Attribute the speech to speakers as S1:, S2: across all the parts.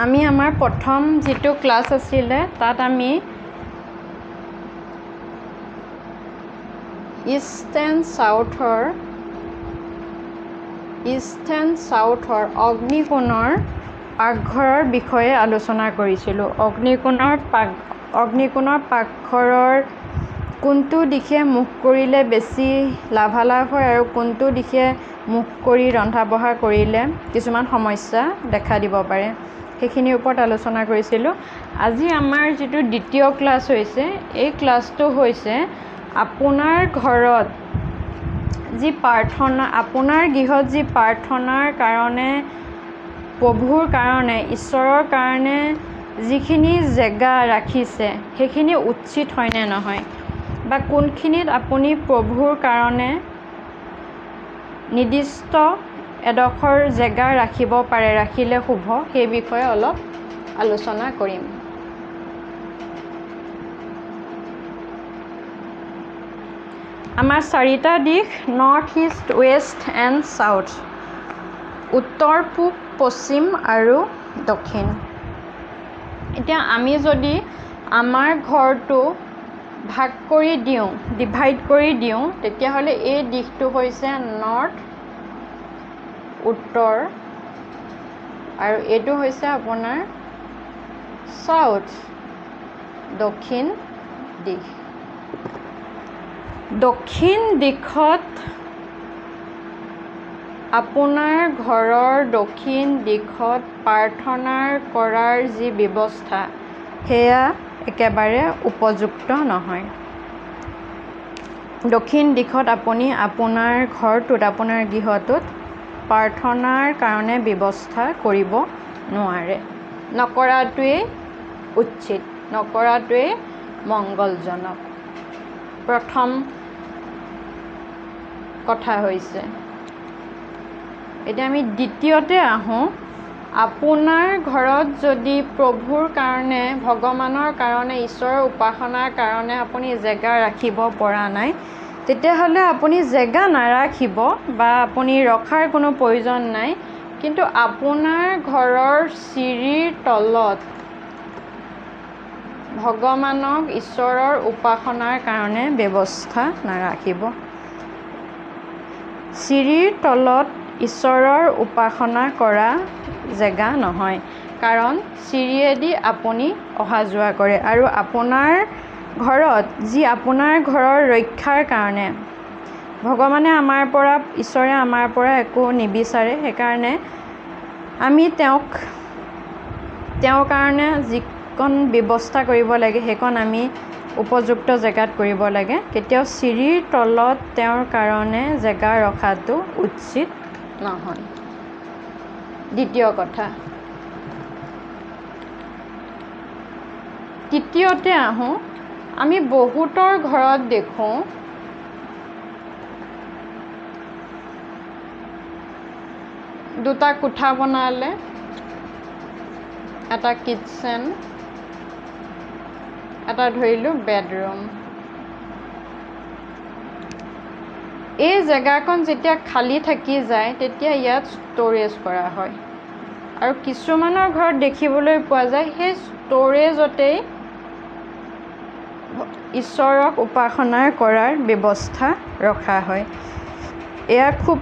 S1: আমি আমাৰ প্ৰথম যিটো ক্লাছ আছিলে তাত আমি ইষ্ট এণ্ড সাউথৰ অগ্নিকোণৰ পাকঘৰৰ বিষয়ে আলোচনা কৰিছিলোঁ। অগ্নিকোণৰ পাকঘৰৰ কোনটো দিশে মুখ কৰিলে বেছি লাভালাভ হয় আৰু কোনটো দিশে মুখ কৰি ৰন্ধা বঢ়া কৰিলে কিছুমান সমস্যা দেখা দিব পাৰে, সেইখিনিৰ ওপৰত আলোচনা কৰিছিলোঁ। আজি আমাৰ যিটো দ্বিতীয় ক্লাছ হৈছে, এই ক্লাছটো হৈছে আপোনাৰ ঘৰত যি প্ৰাৰ্থনা, আপোনাৰ গৃহত যি প্ৰাৰ্থনাৰ কাৰণে, প্ৰভুৰ কাৰণে, ঈশ্বৰৰ কাৰণে যিখিনি জেগা ৰাখিছে সেইখিনি উচিত হয়নে নহয়, বা কোনখিনিত আপুনি প্ৰভুৰ কাৰণে নিৰ্দিষ্ট এডোখৰ জেগা ৰাখিব পাৰে, ৰাখিলে শুভ, সেই বিষয়ে অলপ আলোচনা কৰিম। আমাৰ চাৰিটা দিশ, north east, west and south, উত্তৰ, পূব, পশ্চিম আৰু দক্ষিণ। এতিয়া আমি যদি আমাৰ ঘৰটো ভাগ কৰি দিওঁ, ডিভাইড কৰি দিওঁ, তেতিয়াহ'লে এই দিশটো হৈছে নৰ্থ, উত্তৰ, আৰু এইটো হৈছে আপোনাৰ ছাউথ, দক্ষিণ দিশ। দক্ষিণ দিশত আপোনাৰ ঘৰৰ দক্ষিণ দিশত প্ৰাৰ্থনা কৰাৰ যি ব্যৱস্থা, সেয়া একেবাৰে উপযুক্ত নহয়। দক্ষিণ দিশত আপুনি আপোনাৰ ঘৰটোত, আপোনাৰ গৃহটোত প্ৰাৰ্থনাৰ কাৰণে ব্যৱস্থা কৰিব নোৱাৰে। নকৰাটোৱেই উচিত, নকৰাটোৱেই মংগলজনক। প্ৰথম কথা হৈছে। এতিয়া আমি দ্বিতীয়তে আহোঁ। আপোনাৰ ঘৰত যদি প্ৰভুৰ কাৰণে, ভগৱানৰ কাৰণে, ঈশ্বৰৰ উপাসনাৰ কাৰণে আপুনি জেগা ৰাখিব পৰা নাই, তেতিয়াহ'লে আপুনি জেগা নাৰাখিব বা আপুনি ৰখাৰ কোনো প্ৰয়োজন নাই, কিন্তু আপোনাৰ ঘৰৰ চিৰিৰ তলত ভগৱানক, ঈশ্বৰৰ উপাসনাৰ কাৰণে ব্যৱস্থা নাৰাখিব। চিৰিৰ তলত ঈশ্বৰৰ উপাসনা কৰা জেগা নহয়, কাৰণ চিৰিয়েদি আপুনি অহা যোৱা কৰে, আৰু আপোনাৰ ঘৰত যি আপোনাৰ ঘৰৰ ৰক্ষাৰ কাৰণে ভগৱানে আমাৰ পৰা, ঈশ্বৰে আমাৰ পৰা একো নিবিচাৰে, সেইকাৰণে আমি তেওঁৰ কাৰণে যিকণ ব্যৱস্থা কৰিব লাগে সেইকণ আমি উপযুক্ত জেগাত কৰিব লাগে। কেতিয়াও চিৰিৰ তলত তেওঁৰ কাৰণে জেগা ৰখাটো উচিত নহয়। দ্বিতীয় কথা। তৃতীয়তে আহোঁ। আমি বহুতৰ ঘৰত দেখোঁ দুটা কোঠা বনালে, এটা কিটচেন, এটা ধৰিলোঁ বেডৰুম। এই জেগাকণ যেতিয়া খালী থাকি যায়, তেতিয়া ইয়াত ষ্ট'ৰেজ কৰা হয়, আৰু কিছুমানৰ ঘৰত দেখিবলৈ পোৱা যায় সেই ষ্ট'ৰেজতেই ঈশ্বৰক উপাসনা কৰাৰ ব্যৱস্থা ৰখা হয়। এয়া খুব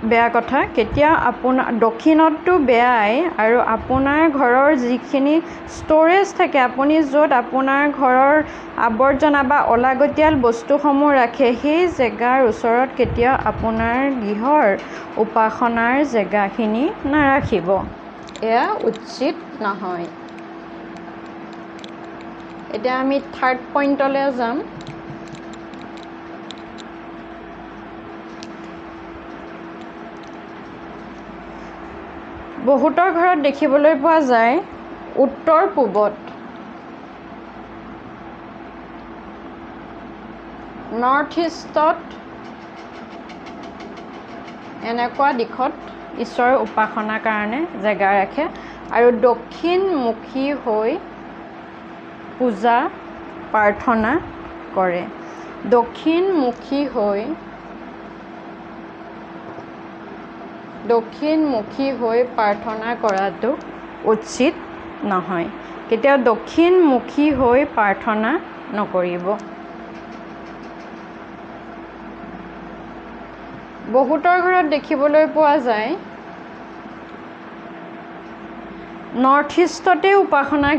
S1: বেয়া কথা। কেতিয়া আপোনাৰ দক্ষিণততো বেয়াই, আৰু আপোনাৰ ঘৰৰ যিখিনি ষ্ট'ৰেজ থাকে, আপুনি য'ত আপোনাৰ ঘৰৰ আৱৰ্জনা বা অলাগতিয়াল বস্তুসমূহ ৰাখে, সেই জেগাৰ ওচৰত কেতিয়াও আপোনাৰ গৃহৰ উপাসনাৰ জেগাখিনি নাৰাখিব। এয়া উচিত নহয়। এতিয়া আমি থাৰ্ড পইণ্টলৈ যাম। বহুতৰ ঘৰত দেখিবলৈ পোৱা যায় উত্তৰ পূবত, নৰ্থ ইষ্টত এনেকুৱা দিশত ঈশ্বৰৰ উপাসনাৰ কাৰণে জেগা ৰাখে, আৰু দক্ষিণমুখী হৈ পূজা প্ৰাৰ্থনা কৰে। দক্ষিণমুখী হৈ প্ৰাৰ্থনা কৰাটো উচিত নহয়। কেতিয়াও দক্ষিণমুখী হৈ প্ৰাৰ্থনা নকৰিব। বহুতৰ ঘৰত দেখিবলৈ পোৱা যায় নৰ্থ ইষ্টতে উপাসনা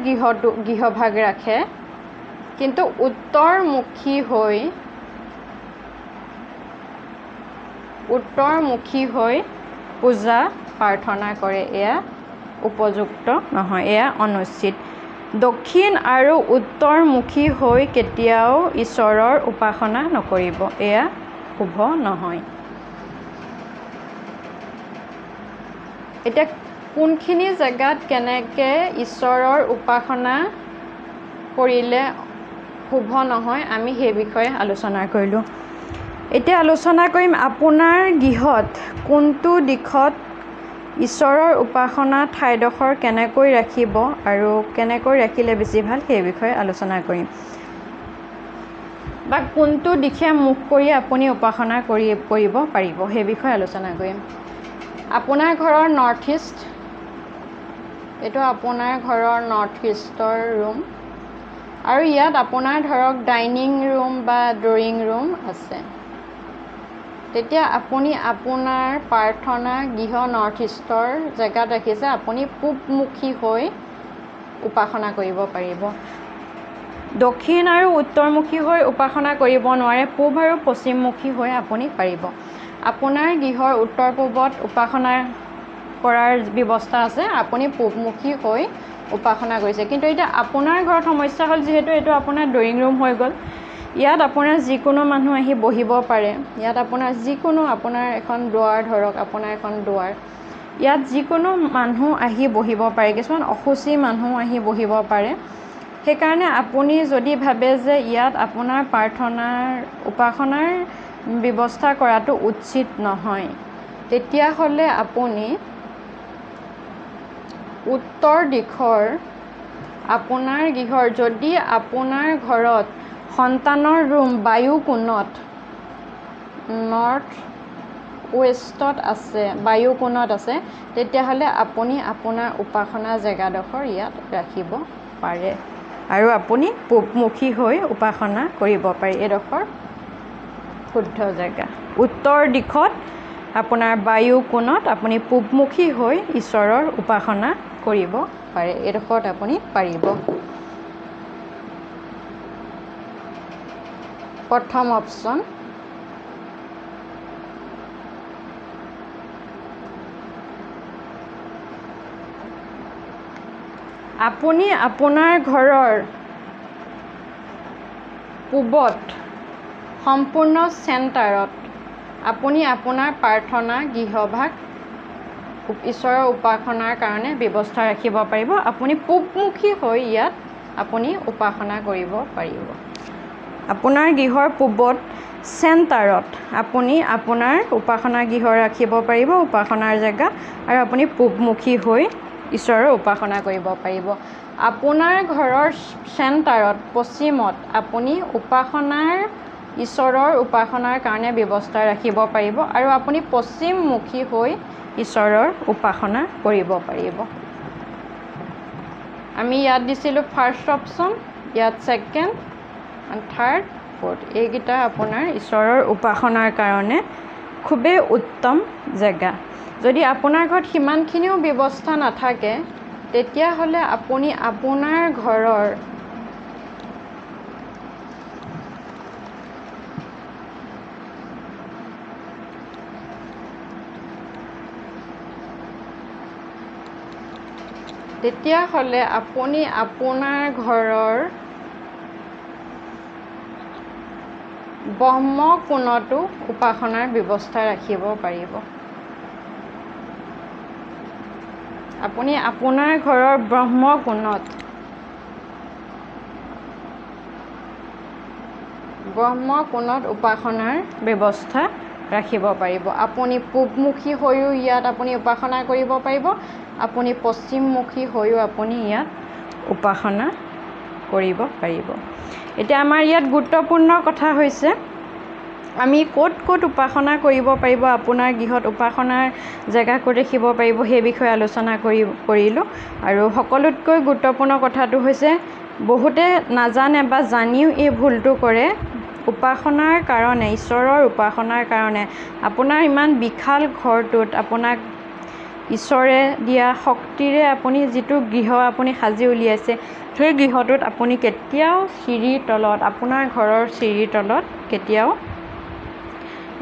S1: গৃহভাগ ৰাখে, কিন্তু উত্তৰমুখী হৈ পূজা প্ৰাৰ্থনা কৰে। এয়া উপযুক্ত নহয়, এয়া অনুচিত। দক্ষিণ আৰু উত্তৰমুখী হৈ কেতিয়াও ঈশ্বৰৰ উপাসনা নকৰিব, এয়া শুভ নহয়। এতিয়া কোনখিনি জেগাত কেনেকৈ ঈশ্বৰৰ উপাসনা কৰিলে শুভ নহয় আমি সেই বিষয়ে আলোচনা কৰিলোঁ। এতিয়া আলোচনা কৰিম আপোনাৰ গৃহত কোনটো দিশত ঈশ্বৰৰ উপাসনা ঠাইডোখৰ কেনেকৈ ৰাখিব আৰু কেনেকৈ ৰাখিলে বেছি ভাল সেই বিষয়ে আলোচনা কৰিম। বা কোনটো দিশে মুখ কৰি আপুনি উপাসনা কৰিব পাৰিব সেই বিষয়ে আলোচনা কৰিম। আপোনাৰ ঘৰৰ নৰ্থ ইষ্ট, এইটো আপোনাৰ ঘৰৰ নৰ্থ ইষ্টৰ ৰুম, আৰু ইয়াত আপোনাৰ ধৰক ডাইনিং ৰুম বা ড্ৰয়িং ৰুম আছে। তেতিয়া আপুনি আপোনাৰ প্ৰাৰ্থনা গৃহ নৰ্থ ইষ্টৰ জেগাত ৰাখিছে, আপুনি পূবমুখী হৈ উপাসনা কৰিব পাৰিব। দক্ষিণ আৰু উত্তৰমুখী হৈ উপাসনা কৰিব নোৱাৰে, পূব আৰু পশ্চিমমুখী হৈ আপুনি পাৰিব। আপোনাৰ গৃহৰ উত্তৰ পূবত উপাসনা কৰাৰ ব্যৱস্থা আছে, আপুনি পূবমুখী হৈ উপাসনা কৰিছে। কিন্তু এতিয়া আপোনাৰ ঘৰত সমস্যা হ'ল, যিহেতু এইটো আপোনাৰ ড্ৰয়িং ৰুম হৈ গ'ল, ইয়াত আপোনাৰ যিকোনো মানুহ আহি বহিব পাৰে। ইয়াত আপোনাৰ যিকোনো আপোনাৰ এখন দুৱাৰ, ধৰক আপোনাৰ এখন দুৱাৰ, ইয়াত যিকোনো মানুহ আহি বহিব পাৰে, কিছুমান অসুচী মানুহ আহি বহিব পাৰে। সেইকাৰণে আপুনি যদি ভাবে যে ইয়াত আপোনাৰ উপাসনাৰ ব্যৱস্থা কৰাটো উচিত নহয়, তেতিয়াহ'লে আপুনি উত্তৰ দিশৰ আপোনাৰ গৃহৰ, যদি আপোনাৰ ঘৰত সন্তানৰ ৰুম বায়ু কোণত নৰ্থ ৱেষ্টত আছে, বায়ু কোণত আছে, তেতিয়াহ'লে আপুনি আপোনাৰ উপাসনা জেগাডোখৰ ইয়াত ৰাখিব পাৰে আৰু আপুনি পূবমুখী হৈ উপাসনা কৰিব পাৰে। এইডোখৰ শুদ্ধ জেগা। উত্তৰ দিশত আপোনাৰ বায়ু কোণত আপুনি পূবমুখী হৈ ঈশ্বৰৰ উপাসনা কৰিব পাৰে, এইডোখৰত আপুনি পাৰিব। প্ৰথম অপশ্যন। আপুনি আপোনাৰ ঘৰৰ পূবত সম্পূৰ্ণ চেণ্টাৰত আপুনি আপোনাৰ প্ৰাৰ্থনা গৃহভাগ ঈশ্বৰৰ উপাসনাৰ কাৰণে ব্যৱস্থা ৰাখিব পাৰিব। আপুনি পূবমুখী হৈ ইয়াত আপুনি উপাসনা কৰিব পাৰিব। আপোনাৰ গৃহৰ পূবত চেণ্টাৰত আপুনি আপোনাৰ উপাসনা গৃহ ৰাখিব পাৰিব, উপাসনাৰ জেগা, আৰু আপুনি পূবমুখী হৈ ঈশ্বৰৰ উপাসনা কৰিব পাৰিব। আপোনাৰ ঘৰৰ চেণ্টাৰত পশ্চিমত আপুনি ঈশ্বৰৰ উপাসনাৰ কাৰণে ব্যৱস্থা ৰাখিব পাৰিব আৰু আপুনি পশ্চিমমুখী হৈ ঈশ্বৰৰ উপাসনা কৰিব পাৰিব। আমি ইয়াত দিছিলোঁ ফাৰ্ষ্ট অপশ্যন, ইয়াত ছেকেণ্ড, থাৰ্ড, ফ'ৰ্থ। এইকেইটা আপোনাৰ ঈশ্বৰৰ উপাসনাৰ কাৰণে খুবেই উত্তম জেগা। যদি আপোনাৰ ঘৰত সিমানখিনিও ব্যৱস্থা নাথাকে, তেতিয়াহ'লে আপুনি আপোনাৰ ঘৰৰ ব্ৰহ্মকোণতো উপাসনাৰ ব্যৱস্থা ৰাখিব পাৰিব। আপুনি আপোনাৰ ঘৰৰ ব্ৰহ্মকোণত উপাসনাৰ ব্যৱস্থা ৰাখিব পাৰিব। আপুনি পূবমুখী হৈও ইয়াত আপুনি উপাসনা কৰিব পাৰিব, আপুনি পশ্চিমমুখী হৈও আপুনি ইয়াত উপাসনা কৰিব পাৰিব। এতিয়া আমাৰ ইয়াত গুৰুত্বপূৰ্ণ কথা হৈছে আমি ক'ত ক'ত উপাসনা কৰিব পাৰিব, আপোনাৰ গৃহত উপাসনাৰ জেগা ক'ত ৰাখিব পাৰিব, সেই বিষয়ে আলোচনা কৰিলোঁ। আৰু সকলোতকৈ গুৰুত্বপূৰ্ণ কথাটো হৈছে বহুতে নাজানে বা জানিও এই ভুলটো কৰে। উপাসনাৰ কাৰণে, ঈশ্বৰৰ উপাসনাৰ কাৰণে আপোনাৰ ইমান বিশাল ঘৰটোত আপোনাক ঈশ্বৰে দিয়া শক্তিৰে আপুনি যিটো গৃহ আপুনি সাজি উলিয়াইছে, সেই গৃহটোত আপুনি কেতিয়াও চিৰিৰ তলত, আপোনাৰ ঘৰৰ চিৰিৰ তলত কেতিয়াও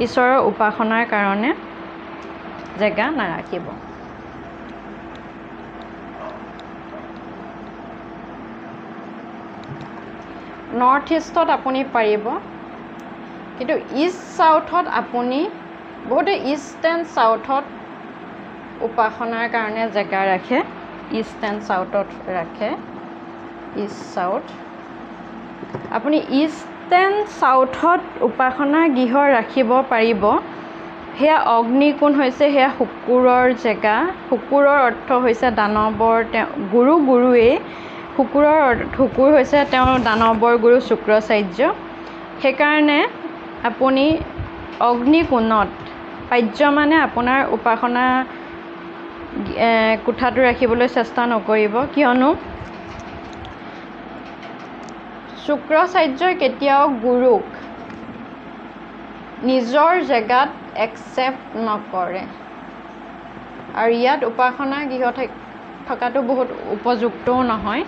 S1: ঈশ্বৰৰ উপাসনাৰ কাৰণে জেগা নাৰাখিব। নৰ্থ ইষ্টত আপুনি পাৰিব, কিন্তু ইষ্ট চাউথত আপুনি বহুতে ইষ্ট এণ্ড চাউথত উপাসনাৰ কাৰণে জেগা ৰাখে। ইষ্ট এণ্ড চাউথত ৰাখে, ইষ্ট চাউথ। আপুনি ইষ্ট এণ্ড চাউথত উপাসনাৰ গৃহ ৰাখিব পাৰিব। সেয়া অগ্নিকোণ হৈছে সেয়া শুকুৰৰ জেগা। শুকুৰৰ অৰ্থ হৈছে দানৱৰ গুৰুৱেই। শুকুৰ হৈছে তেওঁৰ দানৱৰ গুৰু শুক্ৰাচাৰ্য। সেইকাৰণে আপুনি অগ্নিকোণত পাৰ্যমানে আপোনাৰ উপাসনা কোঠাটো ৰাখিবলৈ চেষ্টা নকৰিব, কিয়নো শুক্ৰাচাৰ্যই কেতিয়াও গুৰুক নিজৰ জেগাত একচেপ্ট নকৰে। আৰু ইয়াত উপাসনা গৃহ থকাটো বহুত উপযুক্তও নহয়।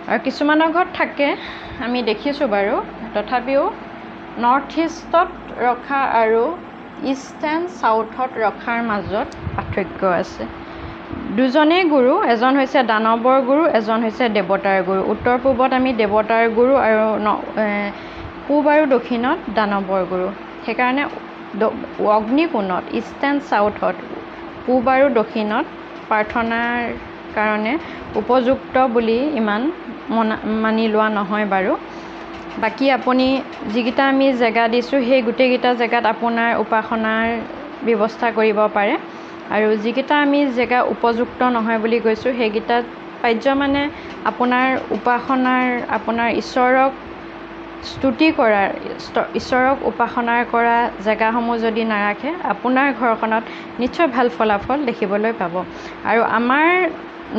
S1: আৰু কিছুমানৰ ঘৰত থাকে, আমি দেখিছোঁ বাৰু। তথাপিও নৰ্থ ইষ্টত ৰখা আৰু ইষ্ট এণ্ড চাউথত ৰখাৰ মাজত পাৰ্থক্য আছে। দুজনেই গুৰু, এজন হৈছে দানৱৰ গুৰু, এজন হৈছে দেৱতাৰ গুৰু। উত্তৰ পূবত আমি দেৱতাৰ গুৰু আৰু পূব আৰু দক্ষিণত দানৱৰ গুৰু। সেইকাৰণে অগ্নিকোণত ইষ্ট এণ্ড চাউথত, পূব আৰু দক্ষিণত প্ৰাৰ্থনাৰ কাৰণে উপযুক্ত বুলি ইমান মানি লোৱা নহয় বাৰু। বাকী আপুনি যিকেইটা আমি জেগা দিছোঁ, সেই গোটেইকেইটা জেগাত আপোনাৰ উপাসনাৰ ব্যৱস্থা কৰিব পাৰে। আৰু যিকেইটা আমি জেগা উপযুক্ত নহয় বুলি কৈছোঁ, সেইকেইটাত পাৰ্যমানে আপোনাৰ উপাসনাৰ, আপোনাৰ ঈশ্বৰক স্তুতি কৰাৰ, ঈশ্বৰক উপাসনা কৰা জেগাসমূহ যদি নাৰাখে, আপোনাৰ ঘৰখনত নিশ্চয় ভাল ফলাফল দেখিবলৈ পাব। আৰু আমাৰ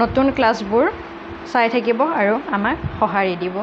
S1: নতুন ক্লাছবোৰ চাই থাকিব আৰু আমাক সঁহাৰি দিব।